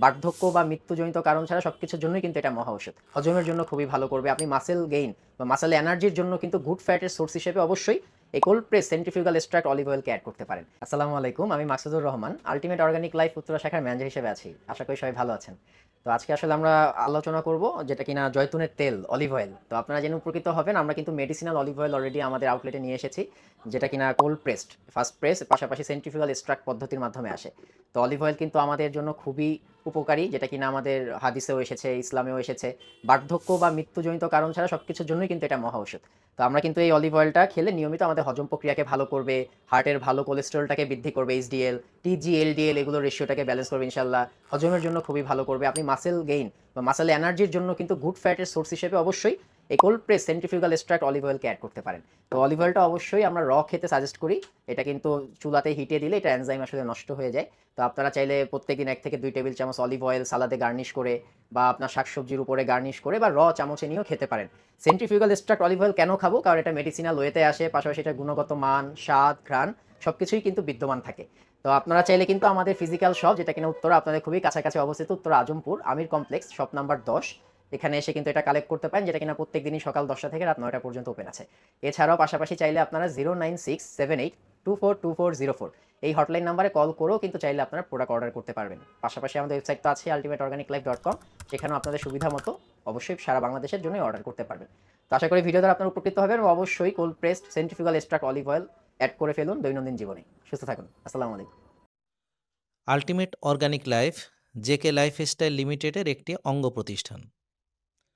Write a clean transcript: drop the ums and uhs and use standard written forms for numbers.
বার্ধক্য বা মৃত্যুজনিত কারণ ছাড়া সবকিছুর জন্যই কিন্তু এটা মহা ঔষধ। হজমের জন্য খুবই ভালো করবে। আপনি মাসল গেইন বা মাসল এনার্জির জন্য কিন্তু গুড ফ্যাটের সোর্স হিসেবে অবশ্যই এই cold press centrifugal extract olive অয়েলকে এড করতে পারেন। আসসালামু আলাইকুম। আমি Maksudur Rahman, ultimate organic life Uttara শাখার ম্যানেজার হিসেবে আছি। আশা করি সবাই ভালো আছেন। তো আজকে আসলে আমরা আলোচনা করব যেটা কিনা জয়তুনের তেল, অলিভ অয়েল। তো আপনারা জেনে উপকৃত হবেন। আমরা কিন্তু মেডিসিনাল অলিভ অয়েল অলরেডি আমাদের আউটলেটে নিয়ে এসেছি, যেটা কিনা কোল্ড প্রেসড, ফার্স্ট প্রেস পাশাপাশি সেন্ট্রিফিউগাল এক্সট্রাক্ট পদ্ধতির মাধ্যমে আসে। তো অলিভ অয়েল কিন্তু আমাদের জন্য খুবই উপকারী, যেটা কিনা আমাদের হাদিসেও এসেছে, ইসলামেও এসেছে। বার্ধক্য বা মৃত্যুজনিত কারণ ছাড়া সবকিছুর জন্যই কিন্তু এটা মহা ঔষধ। তো আমরা কিন্তু এই অলিভ অয়েলটা খেলে নিয়মিত আমাদের হজম প্রক্রিয়াকে ভালো করবে, হার্টের ভালো কোলেস্টেরলটাকে বৃদ্ধি করবে, এইচডিএল, টিজিএলডিএল এগুলোর রেশিওটাকে ব্যালেন্স করবে ইনশাল্লাহ। হজমের জন্য খুবই ভালো করবে। আপনি মাসেল গেইন বা মাসেল এনার্জির জন্য কিন্তু গুড ফ্যাটের সোর্স হিসেবে অবশ্যই এই cold press centrifugal extract olive অয়েলকে অ্যাড করতে পারেন। তো অলিভ অয়েলটা অবশ্যই আমরা খেতে সাজেস্ট করি। এটা কিন্তু চুলাতে হিটে দিলে এটা এনজাইম আসলে নষ্ট হয়ে যায়। তো আপনারা চাইলে প্রত্যেকদিন 1 থেকে 2 টেবিল চামচ অলিভ অয়েল সালাদে গার্নিশ করে বা আপনার শাকসবজির উপরে গার্নিশ করে বা চামচে নিয়েও খেতে পারেন। সেন্ট্রিফিউগাল এক্সট্রাক্ট অলিভ অয়েল কেন খাবো? কারণ এটা মেডিসিনাল ওয়েতে আসে, পাশাপাশি এটার গুণগত মান, স্বাদ, ঘ্রাণ সবকিছুই কিন্তু বিদ্যমান থাকে। তো আপনারা চাইলে কিন্তু আমাদের ফিজিক্যাল শপ, যেটা কিনা উত্তরা আপনাদের খুবই কাছাকাছি অবস্থিত, উত্তরা আজমপুর আমির কমপ্লেক্স, শপ নাম্বার 10, এখানে এসে কিন্তু এটা কালেক্ট করতে পারেন, যেটা কিনা প্রত্যেক দিনই সকাল 10টা থেকে রাত 9টা পর্যন্ত ওপেন আছে। এছাড়াও পাশাপাশি চাইলে আপনারা 09678242404 এই হটলাইন নাম্বারে কল করেও কিন্তু চাইলে আপনারা প্রোডাক্ট অর্ডার করতে পারবেন। পাশাপাশি আমাদের ওয়েবসাইট তো আছে ultimateorganiclife.com, সেখানেও আপনাদের সুবিধা মতো অবশ্যই সারা বাংলাদেশের জন্যই অর্ডার করতে পারবেন। তো আশা করি ভিডিও দ্বারা আপনারা উপকৃত হবেন এবং অবশ্যই cold pressed centrifugal extract olive oil add করে ফেলুন দৈনন্দিন জীবনে। সুস্থ থাকুন। আসসালামু আলাইকুম। Ultimate organic life JK lifestyle লিমিটেডের একটি অঙ্গ প্রতিষ্ঠান।